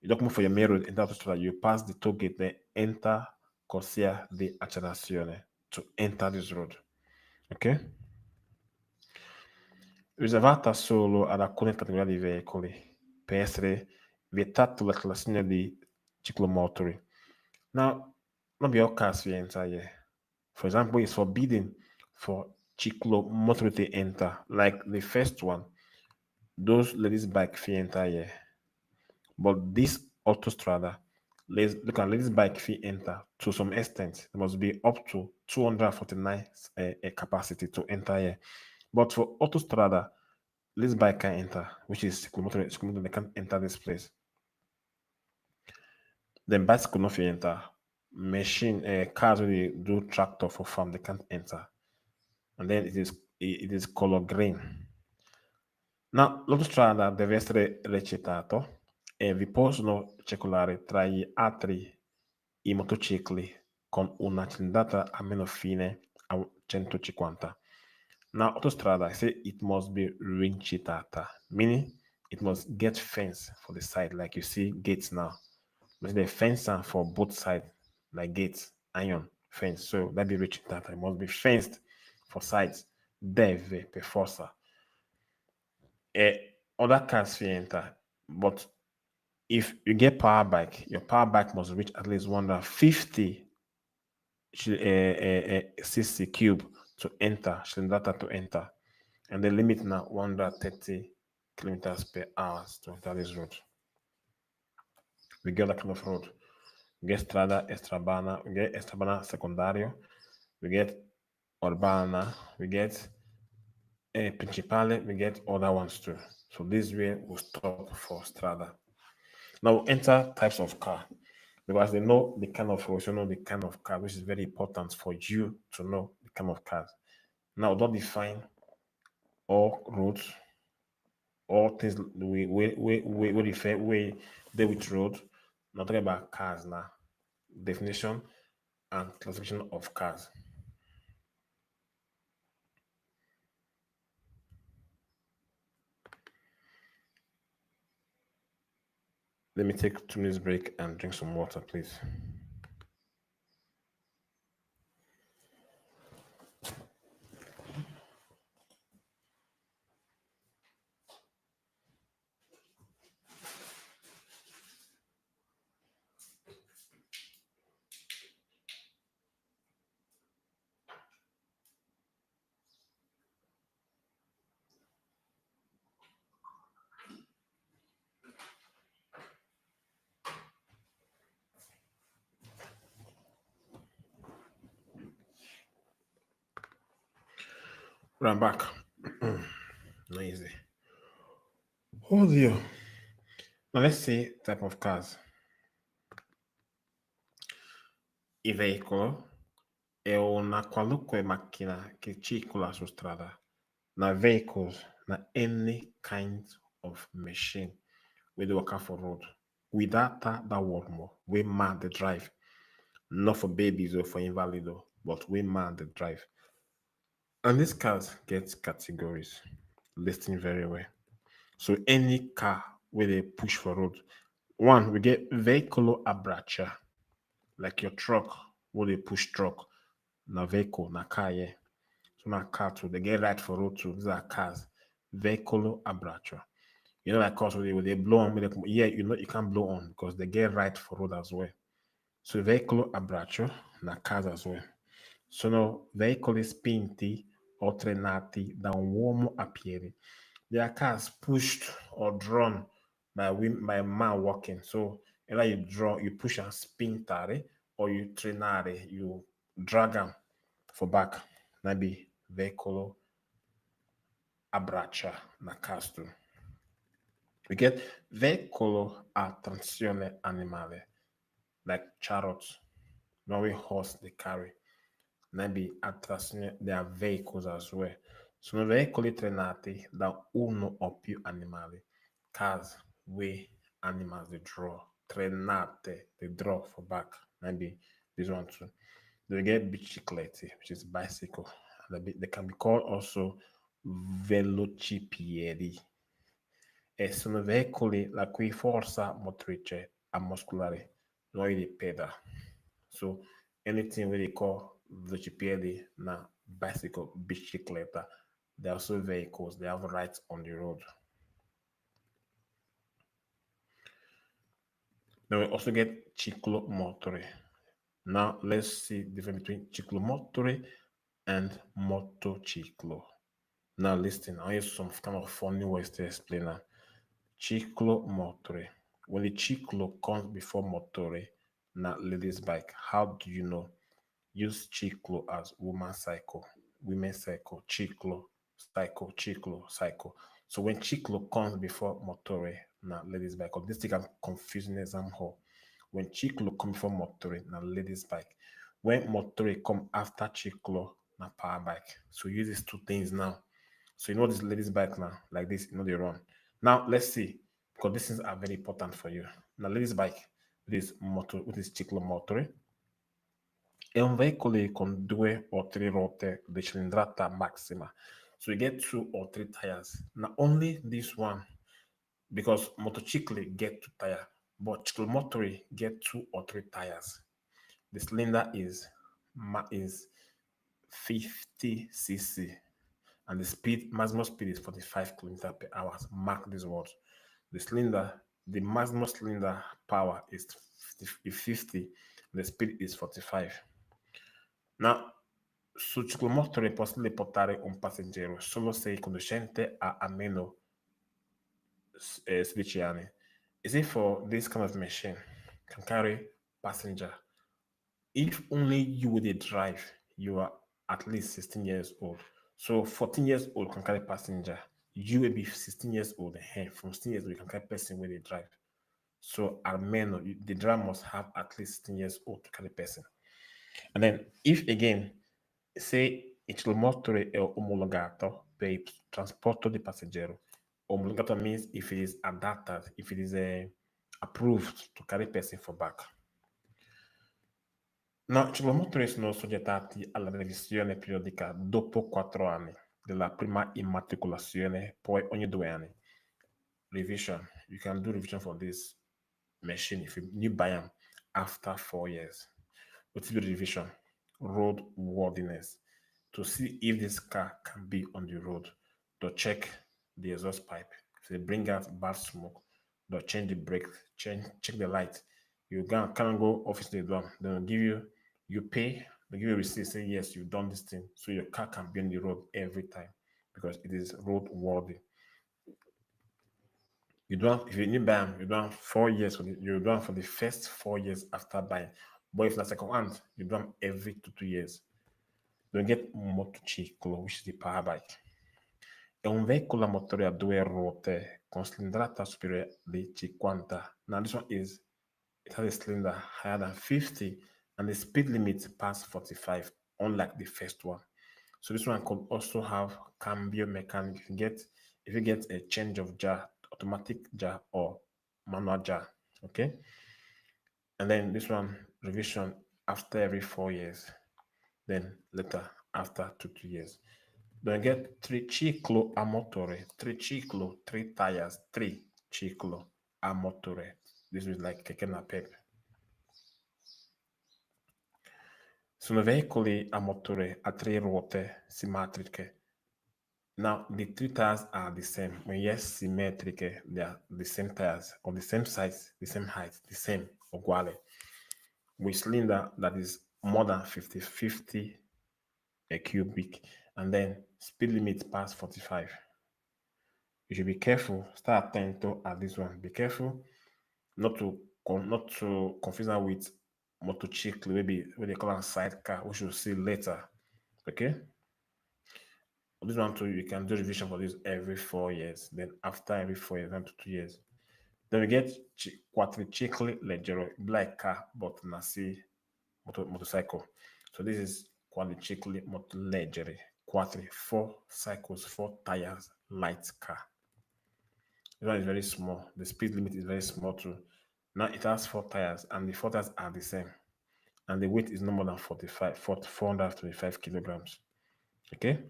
you don't come for your main road, enter autostrada. You pass the toll gate, then enter Corsia di Accelerazione to enter this road. Ok? Riservata solo ad alcune categorie di veicoli per essere vietato la classificazione di ciclomotori. Now, not be all cars we enter here. For example, it's forbidden for cyclomotor to enter. Like the first one, those ladies bike fee enter here. But this autostrada, look at ladies bike fee enter to some extent. There must be up to 249 capacity to enter here. But for autostrada, ladies bike can enter, which is cyclomotor, they can't enter this place. Then bicycle not fit enter. Machine, cars wey dey do tractor for farm, they can't enter. And then it is color green. Now, l'autostrada deve essere recitato e vi possono circolare tra gli altri i motocicli con una cilindrata almeno fine a 150. Now, autostrada, I say it must be rincitata, meaning it must get fence for the side, like you see gates now. But the fence for both sides, like gates, iron fence. So that be rincitata. It must be fenced for sides. Deve per forza. Other cars will enter, but if you get power bike, your power bike must reach at least 150 cc cube to enter, cylinder to enter, and the limit now 130 kilometers per hour to enter this road. We get that kind of road. We get strada estrabana, we get estrabana secundario, we get urbana, we get principale, we get other ones too. So this way will stop for strada. Now we'll enter types of car because they know the kind of roads, you know the kind of car, which is very important for you to know the kind of cars. Now don't define all roads, all things we refer we deal with road. Not talking about cars now. Definition and classification of cars. Let me take 2 minutes break and drink some water, please. Right, I'm back. Not easy. Oh dear. Now let's see type of cars. Il veicolo è una qualunque macchina che circola su strada. Now vehicles, na any kind of machine wey dey waka for road without that word more wey man dey drive. Not for babies or for invalid, but wey man dey drive. And these cars get categories listing very well. So any car where they push for road. One, we get vehicle abbraccia, like your truck, where they push truck. Na vehicle, na car, yeah. So na car too. They get right for road too. These are cars. Vehicle abbraccia. You know, like cars where they blow on. Yeah, you know you can't blow on because they get right for road as well. So vehicle abbraccio, na cars as well. Sono veicoli spinti o trainati da un uomo a piedi. They are cars pushed or drawn by a man walking. So either you push and spintare, or you trainare, you drag them for back. Maybe veicolo abbraccia na cars too. We get veicolo a trazione animale, like chariots, not with horse they carry. Maybe attraction, they are vehicles as well. Sono veicoli trainati da uno o più animali. Cars, way animals they draw. Trainate, they draw for back. Maybe this one too. They get biciclette, which is bicycle. They can be called also velocipiedi. E sono veicoli la cui forza motrice a muscolare noi di peda. So anything we they call velocipiedi na bicycle, bicicleta, they're also vehicles. They have rights on the road. Then we also get ciclomotore. Now let's see the difference between ciclomotore and motociclo. Now listen, I use some kind of funny ways to explain that. Ciclomotore. When the ciclo comes before motore, now ladies bike, how do you know? Use ciclo as woman cycle, women cycle, ciclo, cycle, ciclo, cycle. So when ciclo comes before motore, now ladies bike, this thing can confuse in exam hall. When ciclo comes before motore, now ladies bike. When motore come after ciclo, now power bike. So use these two things now. So you know this ladies bike now, like this, you know they run. Now let's see, because these things are very important for you. Now ladies bike, with this ciclo motore, è un veicolo con due o tre ruote di cilindrata massima. So you get two or three tires. Now only this one, because motorcycle get two tires, but ciclomotor get two or three tires. The cylinder is 50 cc, and the maximum speed is 45 kilometers per hour. Mark these words. The maximum cylinder power is 50, the speed is 45. Now, sul ciclomotore è possibile portare un passeggero solo se il conducente ha almeno 16 anni. Is it for this kind of machine can carry passenger? If only you would drive, you are at least 16 years old. So 14 years old can carry passenger. You will be 16 years old. And from 16 years old, you can carry person when they drive. So almeno, the driver must have at least 16 years old to carry person. And then if again, se il motore è omologato per il trasporto di passeggero, omologato means if it is adapted, if it is approved to carry person for back. No, i ciclomotori sono soggettati alla revisione periodica dopo 4 anni della prima immatricolazione, poi ogni 2 anni. Revision. You can do revision for this machine if you buy them after 4 years. What's the revision? Road worthiness. To see if this car can be on the road. To check the exhaust pipe. If they bring out bad smoke, to change the brake, check the light. You can't go office they do. They'll give you pay, they give you a receipt, say yes, you've done this thing. So your car can be on the road every time because it is road worthy. You don't if you need buy them, you don't 4 years you don't for the first 4 years after buying. But if that's second hand, you don't every 2 years. Don't get motociclo, which is the power bike. È un veicolo a motore a due ruote con cilindrata superiore di 50. Now this one is it has a cylinder higher than 50 and the speed limit past 45, unlike the first one. So this one could also have cambio mechanic. If you get a change of jar, automatic jar or manual jar. Okay. And then this one revision after every 4 years. Then later after 2 years. Then get triciclo a motore. Triciclo, 3 tires, triciclo a motore. This is like keke napep. Sono veicoli a motore a 3 ruote simmetriche. Now, the 3 tires are the same. When yes, symmetric, they are the same tires, of the same size, the same height, the same, uguale. With cylinder that is more than 50 a cubic, and then speed limit past 45. You should be careful. Stay attento at this one. Be careful not to confuse that with motorcycle, maybe what they call a sidecar, which you'll see later. Okay? This one too, you can do revision for this every 4 years. Then after every 4 years, then to 2 years. Then we get quadriciclo leggero, like car, but nasi motorcycle. So this is quadriciclo leggere. quattro, 4 cycles, 4 tires, light car. This one is very small. The speed limit is very small too. Now it has 4 tires, and the 4 tires are the same. And the weight is no more than 425 kilograms. Okay?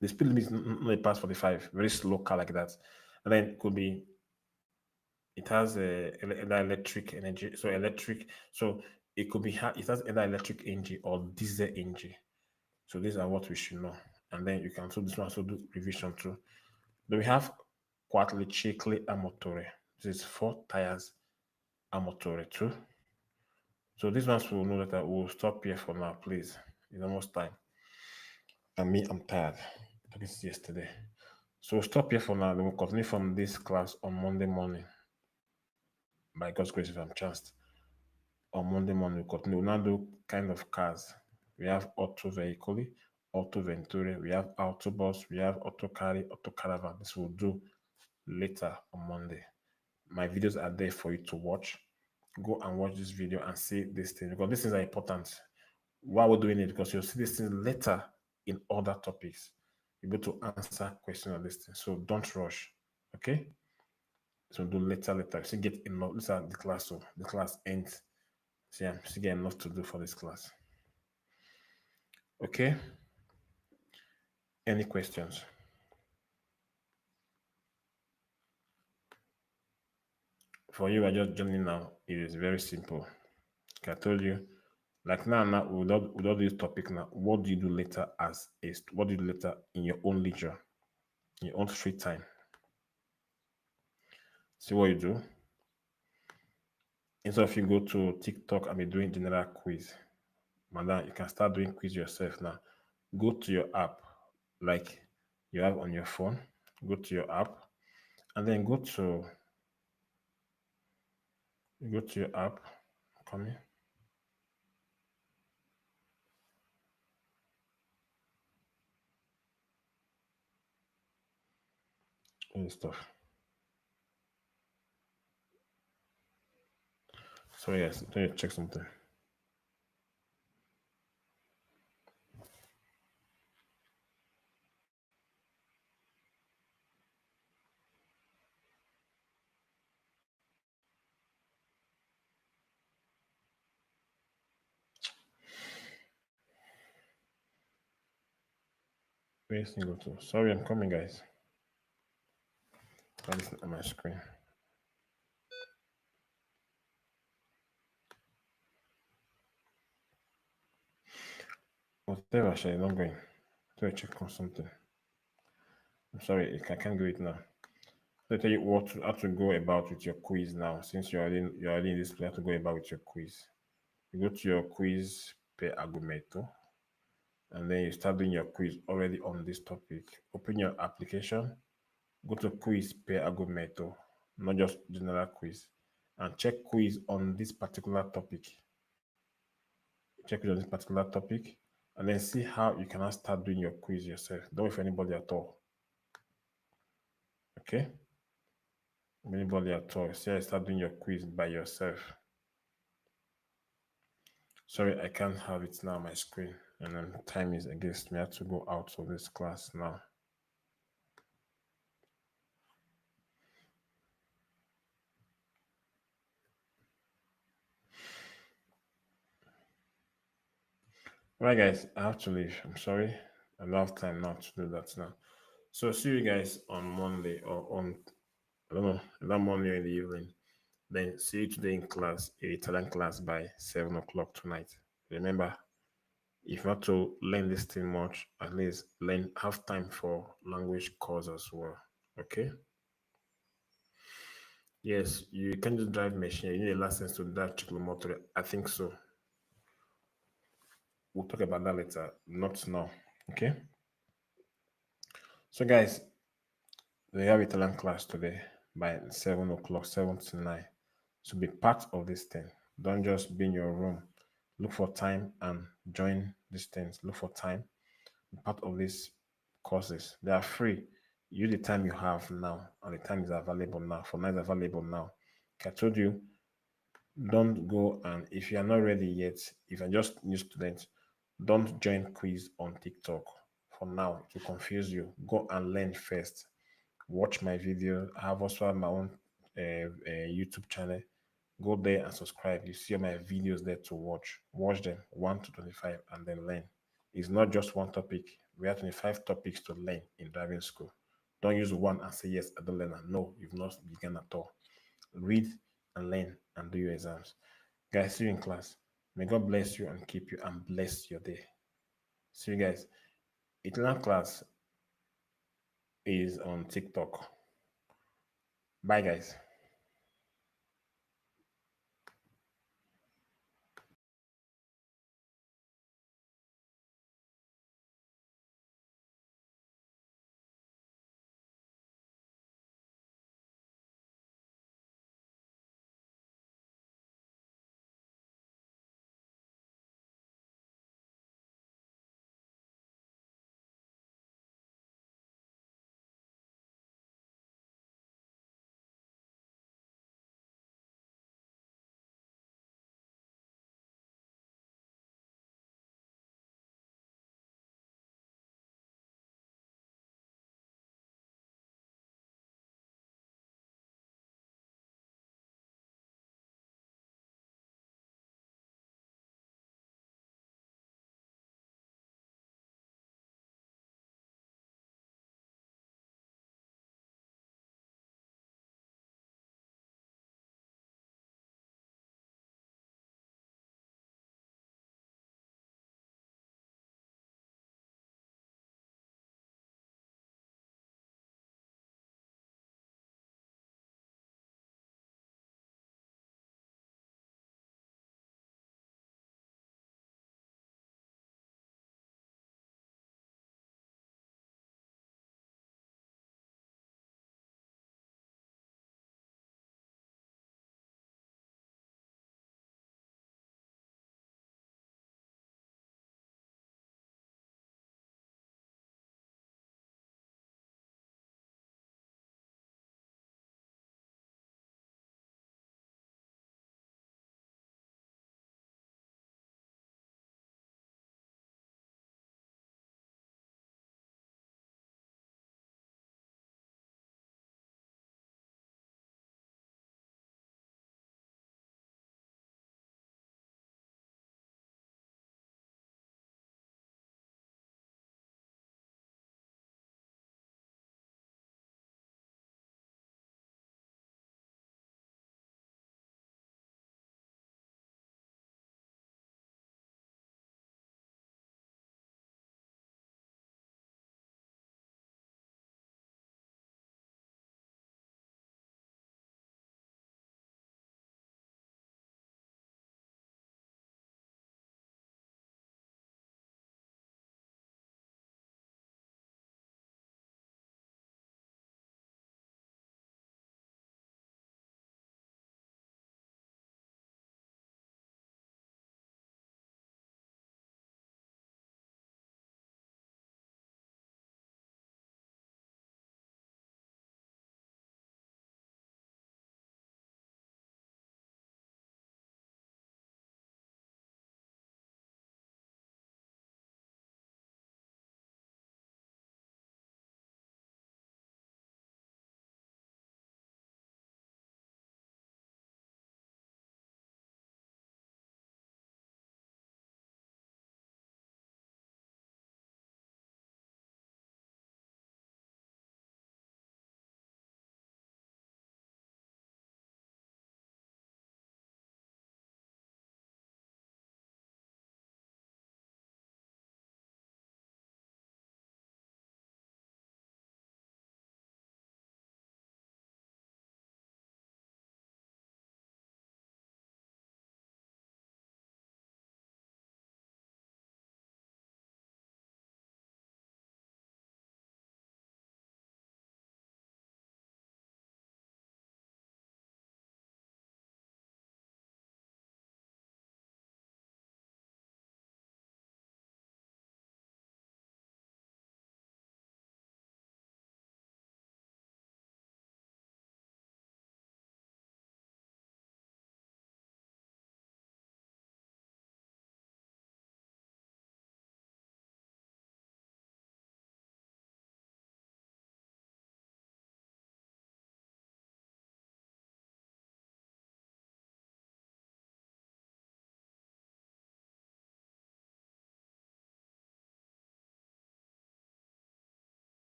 The speed limit is not past 45. Very slow car like that. And then it could be, it has either electric energy. So electric. So it could be, it has either electric engine or diesel engine. So these are what we should know. And then you can do this one, so do revision too. Then we have quadricicli a motore. This is 4 tires a motore too. So these ones will know that we'll stop here for now, please. It's almost time. And me, I'm tired. This is yesterday. So we'll stop here for now. Then we'll continue from this class on Monday morning. By God's grace, if I'm chanced. On Monday morning, we'll continue. We'll now do kind of cars. We have auto vehicle, auto venture, we have autobus, we have auto carry, auto caravan. This we'll do later on Monday. My videos are there for you to watch. Go and watch this video and see these things, because these things are important. Why we're doing it? Because you'll see these things later in other topics. You'll be able to answer questions on this thing. So don't rush. Okay? So do later. So get enough. These are the class. So the class ends. See, I'm still getting enough to do for this class. Okay? Any questions? For you, I just joining now. It is very simple. Like I told you, like now, without this topic now, what do you do later what do you do later in your own leisure, in your own free time? See what you do. Instead of you go to TikTok and be doing general quiz, madam, you can start doing quiz yourself now. Go to your app, like you have on your phone. Go to your app, and then go to your app. Come in. And stuff. So yes, let me check something. Where is it go to? Sorry, I'm coming, guys. That is on my screen. Whatever, shall not going. Let me check on something. I'm sorry, I can't do it now. Let me tell you how to go about with your quiz now. Since you're already in this place, how to go about with your quiz. You go to your quiz per argumento, and then you start doing your quiz already on this topic. Open your application, go to quiz per argumento, not just general quiz, and check quiz on this particular topic. Check it on this particular topic, and then see how you can start doing your quiz yourself. Don't wait for anybody at all. Okay? Anybody at all. See, I start doing your quiz by yourself. Sorry, I can't have it now on my screen, and then time is against me. I have to go out of this class now. Right, guys, I have to leave. I'm sorry. I don't have time now to do that now. So see you guys on Monday, or on, I don't know, that Monday or in the evening. Then see you today in class, Italian class by 7 o'clock tonight. Remember, if not to learn this thing much, at least have time for language course as well. Okay? Yes, you can just drive machine. You need a license to drive motor. I think so. We'll talk about that later, not now. Okay? So guys, we have Italian class today by 7 o'clock, 7 to 9. So be part of this thing. Don't just be in your room. Look for time and join these things. Look for time. Be part of these courses. They are free. Use the time you have now, and the time is available now. For now, is available now. Like I told you, don't go, and if you are not ready yet, if you're just new student, Don't join quiz on TikTok. For now, to confuse you, go and learn first. Watch my video. I have also have my own YouTube channel. Go there and subscribe. You see all my videos there to watch. Watch them 1 to 25 and then learn. It's not just one topic. We have 25 topics to learn in driving school. Don't use one and say, yes, I don't learn. No, you've not begun at all. Read and learn and do your exams. Guys, see you in class. May God bless you and keep you and bless your day. See you guys. Eternal class is on TikTok. Bye, guys.